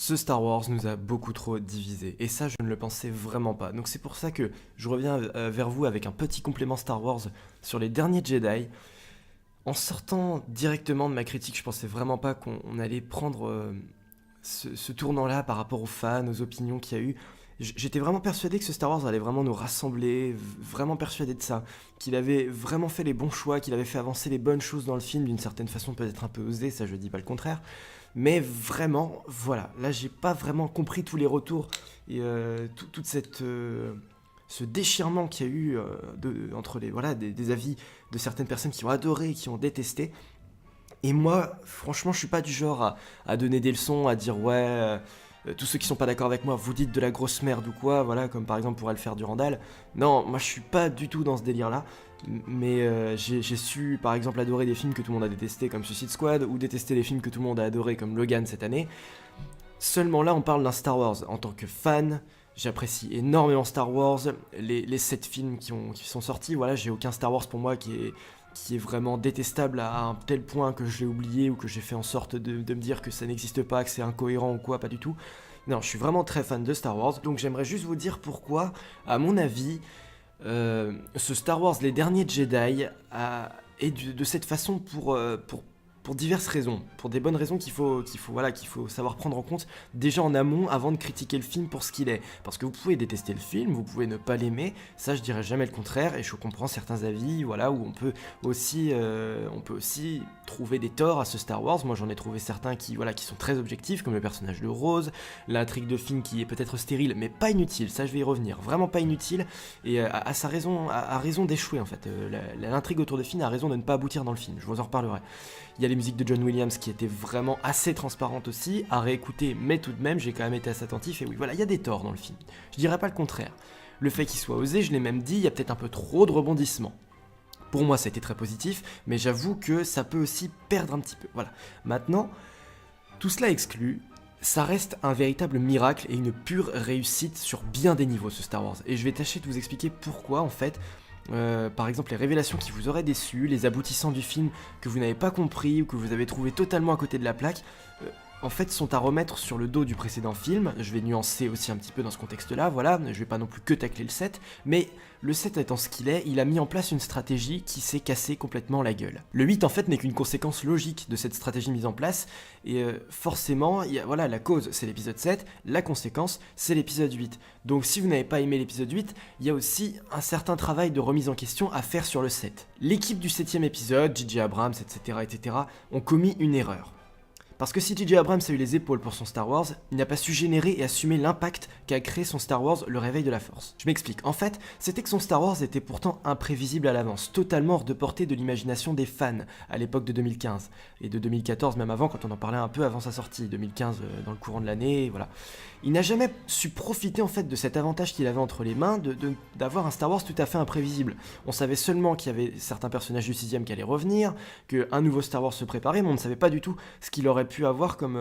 Ce Star Wars nous a beaucoup trop divisés, et ça je ne le pensais vraiment pas. Donc c'est pour ça que je reviens vers vous avec un petit complément Star Wars sur les derniers Jedi. En sortant directement de ma critique, je pensais vraiment pas qu'on allait prendre ce tournant-là par rapport aux fans, aux opinions qu'il y a eu. J'étais vraiment persuadé que ce Star Wars allait vraiment nous rassembler, vraiment persuadé de ça, qu'il avait vraiment fait les bons choix, qu'il avait fait avancer les bonnes choses dans le film d'une certaine façon, peut-être un peu osée, ça je dis pas le contraire. Mais vraiment, voilà, là j'ai pas vraiment compris tous les retours et toute cette ce déchirement qu'il y a eu entre les voilà des avis de certaines personnes qui ont adoré et qui ont détesté. Et moi, franchement, je suis pas du genre à donner des leçons, à dire ouais, tous ceux qui sont pas d'accord avec moi, vous dites de la grosse merde ou quoi, voilà, comme par exemple pourrait le faire Durandal. Non, moi je suis pas du tout dans ce délire-là. Mais j'ai su par exemple adorer des films que tout le monde a détestés comme Suicide Squad ou détester des films que tout le monde a adoré comme Logan cette année. Seulement là on parle d'un Star Wars. En tant que fan, j'apprécie énormément Star Wars. Les 7 films qui sont sortis, voilà, j'ai aucun Star Wars pour moi qui est vraiment détestable à un tel point que je l'ai oublié ou que j'ai fait en sorte de me dire que ça n'existe pas, que c'est incohérent ou quoi, pas du tout. Non, je suis vraiment très fan de Star Wars, donc j'aimerais juste vous dire pourquoi, à mon avis, ce Star Wars, les derniers Jedi, est de cette façon pour diverses raisons, pour des bonnes raisons qu'il faut savoir prendre en compte déjà en amont avant de critiquer le film pour ce qu'il est. Parce que vous pouvez détester le film, vous pouvez ne pas l'aimer, ça je dirais jamais le contraire, et je comprends certains avis, voilà, où on peut aussi trouver des torts à ce Star Wars. Moi j'en ai trouvé certains qui sont très objectifs, comme le personnage de Rose, l'intrigue de Finn qui est peut-être stérile, mais pas inutile, ça je vais y revenir, vraiment pas inutile, et a raison d'échouer en fait. L'intrigue autour de Finn a raison de ne pas aboutir dans le film, je vous en reparlerai. Il y a les musiques de John Williams qui étaient vraiment assez transparentes aussi, à réécouter, mais tout de même, j'ai quand même été assez attentif, et oui, voilà, il y a des torts dans le film. Je dirais pas le contraire. Le fait qu'il soit osé, je l'ai même dit, il y a peut-être un peu trop de rebondissements. Pour moi, ça a été très positif, mais j'avoue que ça peut aussi perdre un petit peu. Voilà. Maintenant, tout cela exclu, ça reste un véritable miracle et une pure réussite sur bien des niveaux, ce Star Wars. Et je vais tâcher de vous expliquer pourquoi, en fait. Par exemple les révélations qui vous auraient déçu, les aboutissants du film que vous n'avez pas compris ou que vous avez trouvé totalement à côté de la plaque, en fait sont à remettre sur le dos du précédent film. Je vais nuancer aussi un petit peu dans ce contexte-là, voilà, je vais pas non plus que tacler le 7, mais le 7 étant ce qu'il est, il a mis en place une stratégie qui s'est cassée complètement la gueule. Le 8 en fait n'est qu'une conséquence logique de cette stratégie mise en place, et forcément, voilà, la cause c'est l'épisode 7, la conséquence c'est l'épisode 8. Donc si vous n'avez pas aimé l'épisode 8, il y a aussi un certain travail de remise en question à faire sur le 7. L'équipe du 7ème épisode, J.J. Abrams, etc., ont commis une erreur. Parce que si J.J. Abrams a eu les épaules pour son Star Wars, il n'a pas su générer et assumer l'impact qu'a créé son Star Wars Le Réveil de la Force. Je m'explique, en fait, c'était que son Star Wars était pourtant imprévisible à l'avance, totalement hors de portée de l'imagination des fans à l'époque de 2015, et de 2014 même avant quand on en parlait un peu avant sa sortie, 2015 dans le courant de l'année, voilà. Il n'a jamais su profiter en fait de cet avantage qu'il avait entre les mains d'avoir un Star Wars tout à fait imprévisible. On savait seulement qu'il y avait certains personnages du 6ème qui allaient revenir, qu'un nouveau Star Wars se préparait, mais on ne savait pas du tout ce qu'il aurait pu avoir comme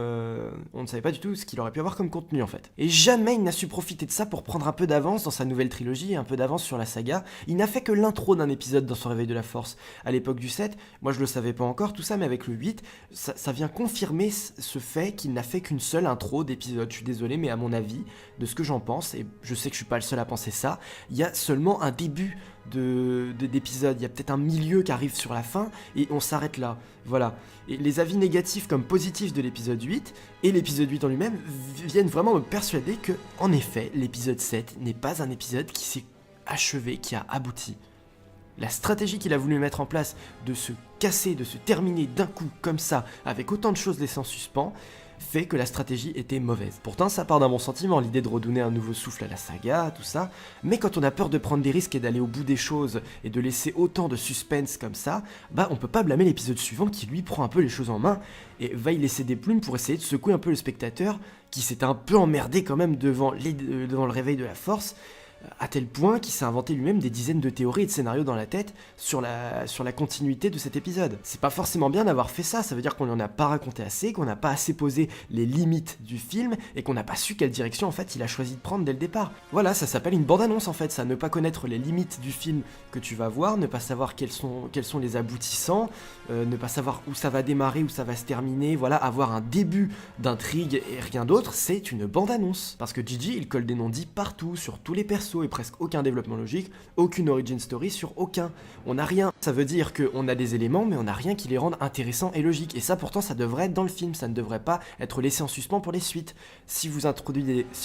contenu en fait. Et jamais il n'a su profiter de ça pour prendre un peu d'avance dans sa nouvelle trilogie, un peu d'avance sur la saga. Il n'a fait que l'intro d'un épisode dans son Réveil de la Force à l'époque du 7. Moi je le savais pas encore tout ça, mais avec le 8, ça vient confirmer ce fait qu'il n'a fait qu'une seule intro d'épisode. Je suis désolé, mais à mon avis, de ce que j'en pense, et je sais que je suis pas le seul à penser ça, il y a seulement un début d'épisode, il y a peut-être un milieu qui arrive sur la fin, et on s'arrête là, voilà. Et les avis négatifs comme positifs de l'épisode 8, et l'épisode 8 en lui-même, viennent vraiment me persuader que, en effet, l'épisode 7 n'est pas un épisode qui s'est achevé, qui a abouti. La stratégie qu'il a voulu mettre en place de se casser, de se terminer d'un coup comme ça, avec autant de choses laissées en suspens, fait que la stratégie était mauvaise. Pourtant ça part d'un bon sentiment, l'idée de redonner un nouveau souffle à la saga, tout ça, mais quand on a peur de prendre des risques et d'aller au bout des choses et de laisser autant de suspense comme ça, on peut pas blâmer l'épisode suivant qui lui prend un peu les choses en main et va y laisser des plumes pour essayer de secouer un peu le spectateur qui s'était un peu emmerdé quand même devant le Réveil de la Force. à tel point qu'il s'est inventé lui-même des dizaines de théories et de scénarios dans la tête sur la continuité de cet épisode. C'est pas forcément bien d'avoir fait ça veut dire qu'on n'en a pas raconté assez, qu'on n'a pas assez posé les limites du film, et qu'on n'a pas su quelle direction en fait il a choisi de prendre dès le départ. Voilà, ça s'appelle une bande-annonce en fait, ça, ne pas connaître les limites du film que tu vas voir, ne pas savoir quels sont les aboutissants, ne pas savoir où ça va démarrer, où ça va se terminer, voilà, avoir un début d'intrigue et rien d'autre, c'est une bande-annonce. Parce que Gigi, il colle des non-dits partout, sur tous les persos, et presque aucun développement logique, aucune origin story sur aucun. On n'a rien. Ça veut dire qu'on a des éléments, mais on n'a rien qui les rende intéressants et logiques. Et ça, pourtant, ça devrait être dans le film, ça ne devrait pas être laissé en suspens pour les suites. Si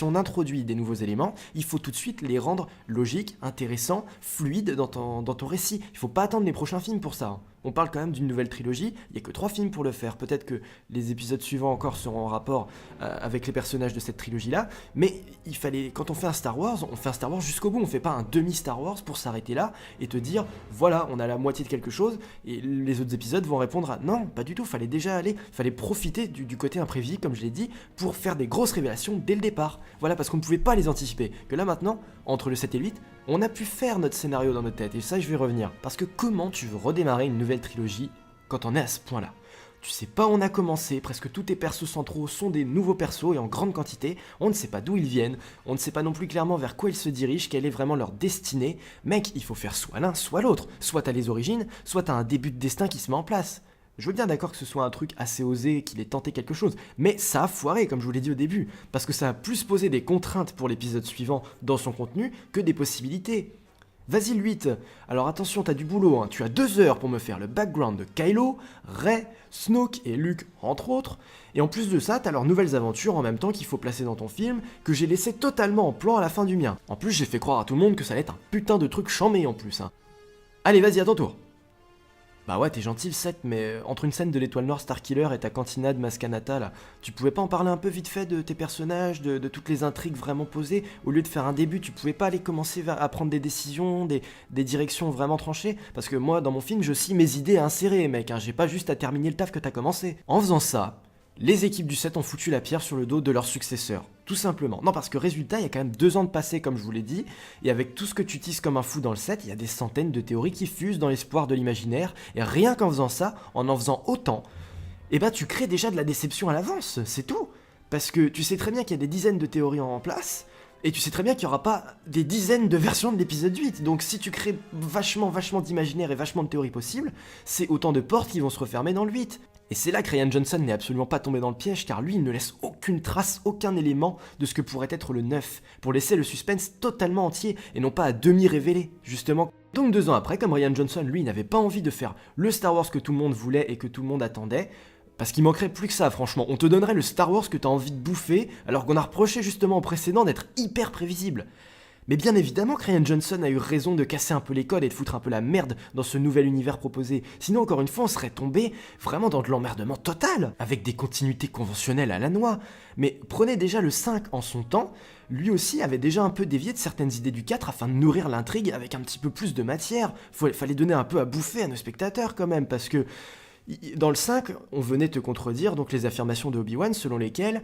on introduit des nouveaux éléments, il faut tout de suite les rendre logiques, intéressants, fluides dans ton récit. Il faut pas attendre les prochains films pour ça. On parle quand même d'une nouvelle trilogie, il n'y a que 3 films pour le faire. Peut-être que les épisodes suivants encore seront en rapport avec les personnages de cette trilogie-là, mais il fallait, quand on fait un Star Wars, on fait un Star Wars jusqu'au bout, on fait pas un demi-Star Wars pour s'arrêter là et te dire, voilà, on a la moitié de quelque chose, et les autres épisodes vont répondre à non, pas du tout, fallait déjà aller, fallait profiter du côté imprévisible, comme je l'ai dit, pour faire des grosses révélations dès le départ. Voilà, parce qu'on ne pouvait pas les anticiper. Que là maintenant, entre le 7 et le 8, on a pu faire notre scénario dans notre tête, et ça je vais revenir. Parce que comment tu veux redémarrer une nouvelle trilogie quand on est à ce point-là? Tu sais pas où on a commencé, presque tous tes persos centraux sont des nouveaux persos et en grande quantité, on ne sait pas d'où ils viennent, on ne sait pas non plus clairement vers quoi ils se dirigent, quelle est vraiment leur destinée. Mec, il faut faire soit l'un, soit l'autre. Soit t'as les origines, soit t'as un début de destin qui se met en place. Je veux bien d'accord que ce soit un truc assez osé, qu'il ait tenté quelque chose, mais ça a foiré, comme je vous l'ai dit au début, parce que ça a plus posé des contraintes pour l'épisode suivant dans son contenu que des possibilités. Vas-y le 8, alors attention, t'as du boulot, hein. Tu as 2 heures pour me faire le background de Kylo, Rey, Snoke et Luke, entre autres, et en plus de ça, t'as leurs nouvelles aventures en même temps qu'il faut placer dans ton film, que j'ai laissé totalement en plan à la fin du mien. En plus, j'ai fait croire à tout le monde que ça allait être un putain de truc chambé en plus, hein. Allez, vas-y, à ton tour. Bah ouais, t'es gentil le 7, mais entre une scène de l'étoile noire Starkiller et ta cantina de Maskanata, là, tu pouvais pas en parler un peu vite fait de tes personnages, de toutes les intrigues vraiment posées? Au lieu de faire un début, tu pouvais pas aller commencer à prendre des décisions, des directions vraiment tranchées? Parce que moi, dans mon film, je scie mes idées à insérer, mec, hein, j'ai pas juste à terminer le taf que t'as commencé. En faisant ça, les équipes du 7 ont foutu la pierre sur le dos de leurs successeurs. Tout simplement. Non, parce que résultat, il y a quand même 2 ans de passé, comme je vous l'ai dit, et avec tout ce que tu tisses comme un fou dans le 7, il y a des centaines de théories qui fusent dans l'espoir de l'imaginaire, et rien qu'en faisant ça, en faisant autant, eh ben tu crées déjà de la déception à l'avance, c'est tout. Parce que tu sais très bien qu'il y a des dizaines de théories en place, et tu sais très bien qu'il n'y aura pas des dizaines de versions de l'épisode 8, donc si tu crées vachement d'imaginaire et vachement de théories possibles, c'est autant de portes qui vont se refermer dans le 8. Et c'est là que Rian Johnson n'est absolument pas tombé dans le piège, car lui, il ne laisse aucune trace, aucun élément de ce que pourrait être le 9, pour laisser le suspense totalement entier, et non pas à demi révélé, justement. Donc 2 ans après, comme Rian Johnson, lui, n'avait pas envie de faire le Star Wars que tout le monde voulait et que tout le monde attendait, parce qu'il manquerait plus que ça, franchement. On te donnerait le Star Wars que t'as envie de bouffer, alors qu'on a reproché justement au précédent d'être hyper prévisible. Mais bien évidemment que Rian Johnson a eu raison de casser un peu les codes et de foutre un peu la merde dans ce nouvel univers proposé. Sinon, encore une fois, on serait tombé vraiment dans de l'emmerdement total, avec des continuités conventionnelles à la noix. Mais prenez déjà le 5 en son temps, lui aussi avait déjà un peu dévié de certaines idées du 4 afin de nourrir l'intrigue avec un petit peu plus de matière. Fallait donner un peu à bouffer à nos spectateurs quand même, parce que dans le 5, on venait te contredire donc les affirmations de Obi-Wan selon lesquelles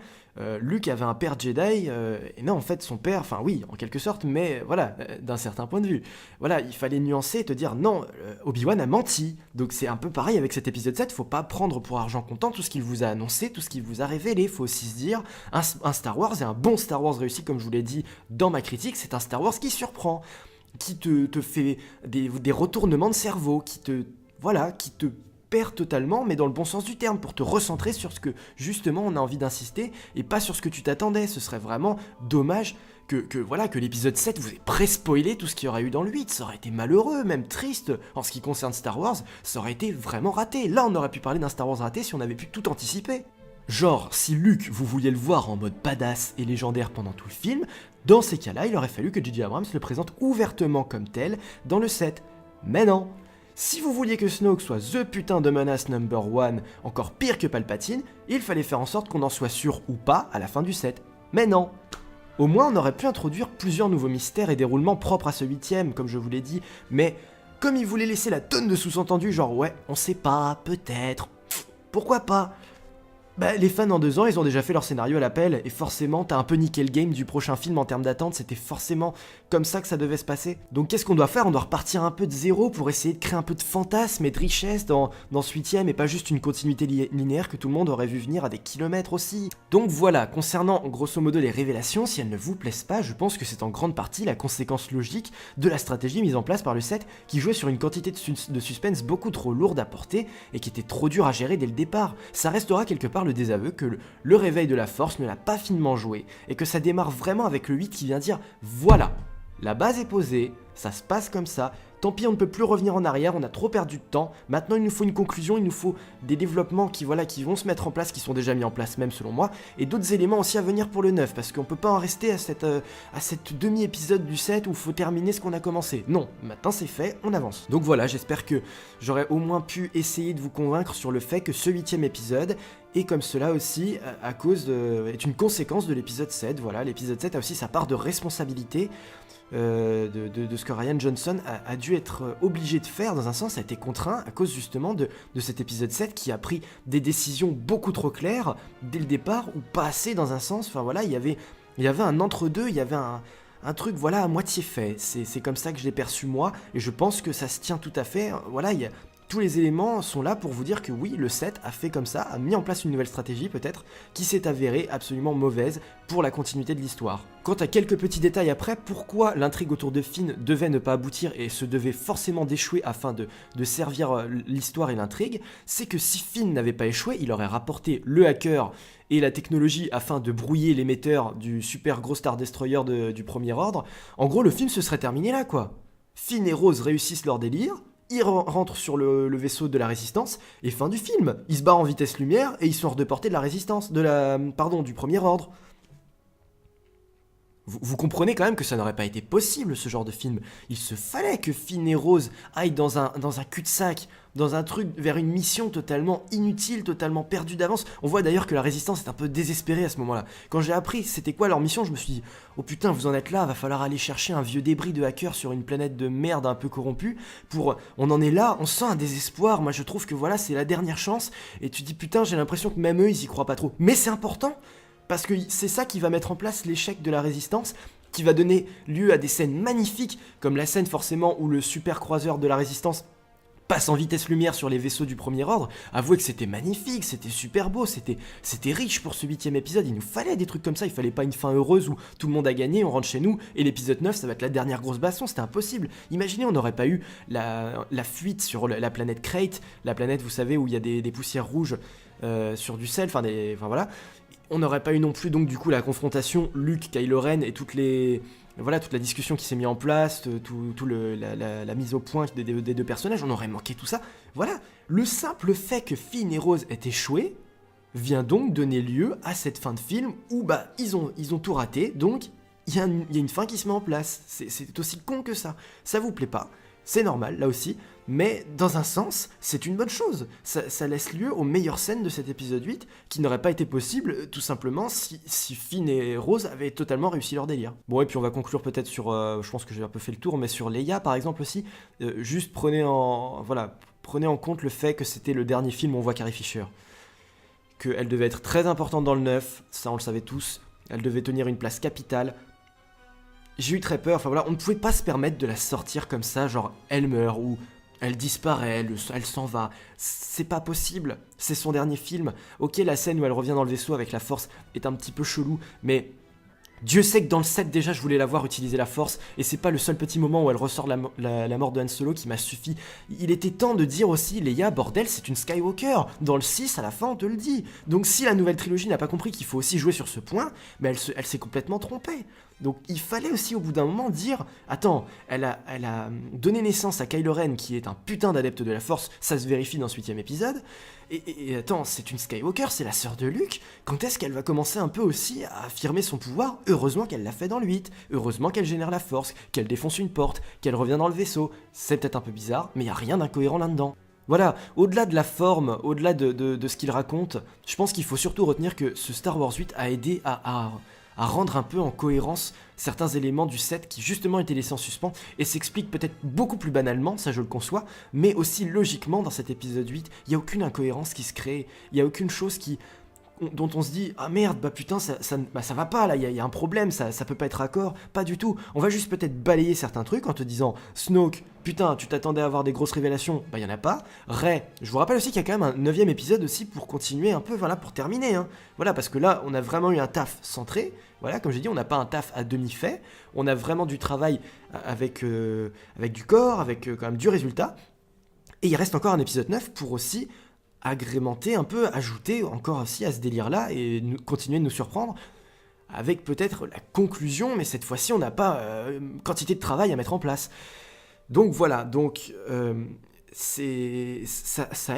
Luke avait un père Jedi, et non en fait son père, enfin oui en quelque sorte, mais voilà, d'un certain point de vue. Voilà, il fallait nuancer et te dire non, Obi-Wan a menti. Donc c'est un peu pareil avec cet épisode 7, faut pas prendre pour argent comptant tout ce qu'il vous a annoncé, tout ce qu'il vous a révélé, faut aussi se dire, un Star Wars et un bon Star Wars réussi comme je vous l'ai dit dans ma critique, c'est un Star Wars qui surprend, qui te fait des retournements de cerveau, qui te perd totalement, mais dans le bon sens du terme, pour te recentrer sur ce que justement on a envie d'insister et pas sur ce que tu t'attendais. Ce serait vraiment dommage que l'épisode 7 vous ait pré-spoilé tout ce qu'il y aurait eu dans le 8. Ça aurait été malheureux, même triste. En ce qui concerne Star Wars, ça aurait été vraiment raté. Là, on aurait pu parler d'un Star Wars raté si on avait pu tout anticiper. Genre, si Luke, vous vouliez le voir en mode badass et légendaire pendant tout le film, dans ces cas-là, il aurait fallu que J.J. Abrams le présente ouvertement comme tel dans le 7. Mais non. Si vous vouliez que Snoke soit the putain de menace number 1, encore pire que Palpatine, il fallait faire en sorte qu'on en soit sûr ou pas à la fin du 7. Mais non. Au moins on aurait pu introduire plusieurs nouveaux mystères et déroulements propres à ce 8ème, comme je vous l'ai dit, mais comme il voulait laisser la tonne de sous-entendus genre ouais, on sait pas, peut-être, pourquoi pas, Bah, les fans en 2 ans, ils ont déjà fait leur scénario à l'appel, et forcément, t'as un peu niqué le game du prochain film en termes d'attente, c'était forcément comme ça que ça devait se passer. Donc qu'est-ce qu'on doit faire? On doit repartir un peu de zéro pour essayer de créer un peu de fantasme et de richesse dans ce 8ème, et pas juste une continuité linéaire que tout le monde aurait vu venir à des kilomètres aussi. Donc voilà, concernant grosso modo les révélations, si elles ne vous plaisent pas, je pense que c'est en grande partie la conséquence logique de la stratégie mise en place par le set, qui jouait sur une quantité de suspense beaucoup trop lourde à porter, et qui était trop dur à gérer dès le départ. Ça restera quelque part le désaveu que le réveil de la force ne l'a pas finement joué, et que ça démarre vraiment avec le 8 qui vient dire « Voilà, la base est posée, ça se passe comme ça, tant pis on ne peut plus revenir en arrière, on a trop perdu de temps, maintenant il nous faut une conclusion, il nous faut des développements qui vont se mettre en place, qui sont déjà mis en place même selon moi, et d'autres éléments aussi à venir pour le 9, parce qu'on peut pas en rester à cette demi-épisode du 7 où il faut terminer ce qu'on a commencé. Non, maintenant c'est fait, on avance. Donc voilà, j'espère que j'aurais au moins pu essayer de vous convaincre sur le fait que ce 8ème épisode et comme cela aussi, est une conséquence de l'épisode 7. Voilà, l'épisode 7 a aussi sa part de responsabilité de ce que Rian Johnson a dû être obligé de faire, dans un sens, a été contraint à cause justement de cet épisode 7 qui a pris des décisions beaucoup trop claires dès le départ, ou pas assez dans un sens. Enfin voilà, il y avait un entre-deux, il y avait un truc voilà à moitié fait. C'est comme ça que je l'ai perçu moi, et je pense que ça se tient tout à fait. Voilà, tous les éléments sont là pour vous dire que oui, le set a fait comme ça, a mis en place une nouvelle stratégie peut-être, qui s'est avérée absolument mauvaise pour la continuité de l'histoire. Quant à quelques petits détails après, pourquoi l'intrigue autour de Finn devait ne pas aboutir et se devait forcément d'échouer afin de servir l'histoire et l'intrigue, c'est que si Finn n'avait pas échoué, il aurait rapporté le hacker et la technologie afin de brouiller l'émetteur du super gros Star Destroyer du Premier Ordre. En gros, le film se serait terminé là, quoi. Finn et Rose réussissent leur délire, ils rentrent sur le vaisseau de la Résistance, et fin du film. Ils se barrent en vitesse lumière, et ils sont hors de portée de la Résistance, du Premier Ordre. Vous comprenez quand même que ça n'aurait pas été possible, ce genre de film. Il se fallait que Finn et Rose aillent dans un cul-de-sac, dans un truc vers une mission totalement inutile, totalement perdue d'avance. On voit d'ailleurs que la Résistance est un peu désespérée à ce moment-là. Quand j'ai appris c'était quoi leur mission, je me suis dit « Oh putain, vous en êtes là, va falloir aller chercher un vieux débris de hacker sur une planète de merde un peu corrompue. On en est là, on sent un désespoir. Moi je trouve que voilà, c'est la dernière chance. Et tu dis putain, j'ai l'impression que même eux, ils y croient pas trop. Mais c'est important, parce que c'est ça qui va mettre en place l'échec de la Résistance, qui va donner lieu à des scènes magnifiques, comme la scène forcément où le super croiseur de la Résistance passe en vitesse lumière sur les vaisseaux du Premier Ordre. Avouez que c'était magnifique, c'était super beau, c'était riche pour ce 8ème épisode. Il nous fallait des trucs comme ça, il fallait pas une fin heureuse où tout le monde a gagné, on rentre chez nous, et l'épisode 9 ça va être la dernière grosse baston, c'était impossible. Imaginez, on n'aurait pas eu la fuite sur la planète Crate, la planète vous savez où il y a des poussières rouges sur du sel, enfin voilà. On n'aurait pas eu non plus donc du coup la confrontation Luke, Kylo Ren et toute la discussion qui s'est mise en place, la mise au point des deux personnages, on aurait manqué tout ça. Voilà, le simple fait que Finn et Rose aient échoué vient donc donner lieu à cette fin de film où ils ont tout raté, donc il y a une fin qui se met en place. C'est aussi con que ça. Ça vous plaît pas, c'est normal là aussi, mais dans un sens, c'est une bonne chose. Ça laisse lieu aux meilleures scènes de cet épisode 8 qui n'auraient pas été possibles tout simplement si Finn et Rose avaient totalement réussi leur délire. Bon, et puis on va conclure peut-être sur, je pense que j'ai un peu fait le tour, mais sur Leia par exemple aussi, juste prenez en compte le fait que c'était le dernier film où on voit Carrie Fisher. Qu'elle devait être très importante dans le 9, ça on le savait tous, elle devait tenir une place capitale. J'ai eu très peur, enfin voilà, on ne pouvait pas se permettre de la sortir comme ça, genre elle meurt ou elle disparaît, elle s'en va. C'est pas possible, c'est son dernier film. Ok, la scène où elle revient dans le vaisseau avec la force est un petit peu chelou, mais Dieu sait que dans le 7 déjà je voulais la voir utiliser la force, et c'est pas le seul petit moment où elle ressort la mort de Han Solo qui m'a suffi. Il était temps de dire aussi, Leia, bordel, c'est une Skywalker. Dans le 6, à la fin, on te le dit. Donc si la nouvelle trilogie n'a pas compris qu'il faut aussi jouer sur ce point, mais elle s'est complètement trompée. Donc il fallait aussi au bout d'un moment dire, attends, elle a donné naissance à Kylo Ren qui est un putain d'adepte de la force, ça se vérifie dans ce 8ème épisode, et attends, c'est une Skywalker, c'est la sœur de Luke, quand est-ce qu'elle va commencer un peu aussi à affirmer son pouvoir? Heureusement qu'elle l'a fait dans le 8, heureusement qu'elle génère la force, qu'elle défonce une porte, qu'elle revient dans le vaisseau. C'est peut-être un peu bizarre, mais il n'y a rien d'incohérent là-dedans. Voilà, au-delà de la forme, au-delà de ce qu'il raconte, je pense qu'il faut surtout retenir que ce Star Wars 8 a aidé à rendre un peu en cohérence certains éléments du set qui justement étaient laissés en suspens et s'expliquent peut-être beaucoup plus banalement, ça je le conçois, mais aussi logiquement dans cet épisode 8, il n'y a aucune incohérence qui se crée, il n'y a aucune chose qui dont on se dit ah merde, bah putain, ça va pas là, il y a un problème, ça peut pas être raccord, pas du tout. On va juste peut-être balayer certains trucs en te disant Snoke, putain, tu t'attendais à avoir des grosses révélations, bah y en a pas. Rey, je vous rappelle aussi qu'il y a quand même un 9ème épisode aussi pour continuer un peu, voilà, pour terminer, hein. Voilà, parce que là, on a vraiment eu un taf centré, voilà, comme j'ai dit, on n'a pas un taf à demi fait, on a vraiment du travail avec du corps, avec quand même du résultat, et il reste encore un épisode 9 pour aussi agrémenter un peu, ajouter encore aussi à ce délire-là et continuer de nous surprendre avec peut-être la conclusion, mais cette fois-ci, on n'a pas quantité de travail à mettre en place. Donc voilà, ça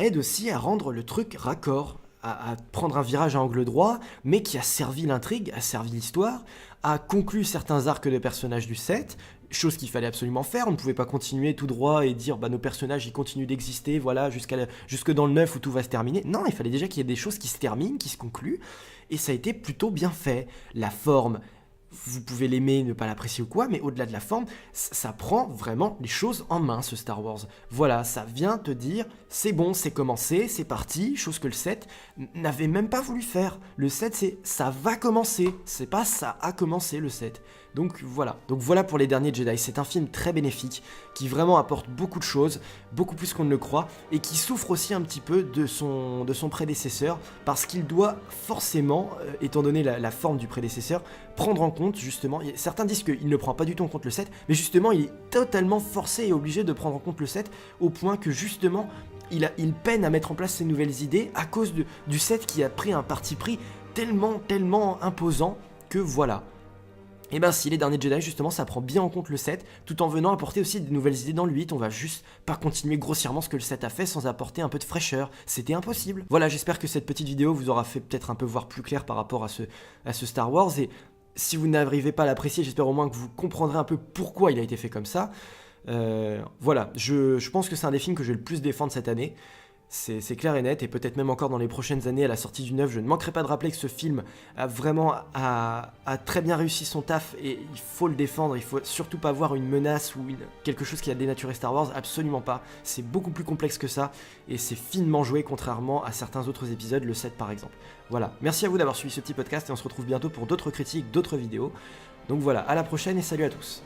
aide aussi à rendre le truc raccord, à prendre un virage à angle droit, mais qui a servi l'intrigue, a servi l'histoire, a conclu certains arcs de personnages du set, chose qu'il fallait absolument faire. On ne pouvait pas continuer tout droit et dire bah nos personnages ils continuent d'exister, voilà, jusque dans le 9 où tout va se terminer. Non, il fallait déjà qu'il y ait des choses qui se terminent, qui se concluent, et ça a été plutôt bien fait. La forme, vous pouvez l'aimer, ne pas l'apprécier ou quoi, mais au-delà de la forme, ça prend vraiment les choses en main, ce Star Wars. Voilà, ça vient te dire, c'est bon, c'est commencé, c'est parti, chose que le 7 n'avait même pas voulu faire. Le 7, c'est ça va commencer, c'est pas ça a commencé le 7. Donc voilà pour les derniers Jedi. C'est un film très bénéfique, qui vraiment apporte beaucoup de choses, beaucoup plus qu'on ne le croit, et qui souffre aussi un petit peu de son prédécesseur, parce qu'il doit forcément, étant donné la forme du prédécesseur, prendre en compte justement, certains disent qu'il ne prend pas du tout en compte le 7, mais justement il est totalement forcé et obligé de prendre en compte le 7, au point que justement il peine à mettre en place ses nouvelles idées à cause du 7 qui a pris un parti pris tellement imposant que voilà. Et ben si les derniers Jedi justement ça prend bien en compte le 7 tout en venant apporter aussi de nouvelles idées dans le 8, on va juste pas continuer grossièrement ce que le 7 a fait sans apporter un peu de fraîcheur, c'était impossible. Voilà, j'espère que cette petite vidéo vous aura fait peut-être un peu voir plus clair par rapport à ce Star Wars, et si vous n'arrivez pas à l'apprécier, j'espère au moins que vous comprendrez un peu pourquoi il a été fait comme ça. Voilà, je pense que c'est un des films que je vais le plus défendre cette année. C'est clair et net, et peut-être même encore dans les prochaines années à la sortie du 9, je ne manquerai pas de rappeler que ce film a très bien réussi son taf, et il faut le défendre. Il faut surtout pas voir une menace ou quelque chose qui a dénaturé Star Wars, absolument pas. C'est beaucoup plus complexe que ça, et c'est finement joué contrairement à certains autres épisodes, le 7 par exemple. Voilà, merci à vous d'avoir suivi ce petit podcast, et on se retrouve bientôt pour d'autres critiques, d'autres vidéos. Donc voilà, à la prochaine et salut à tous.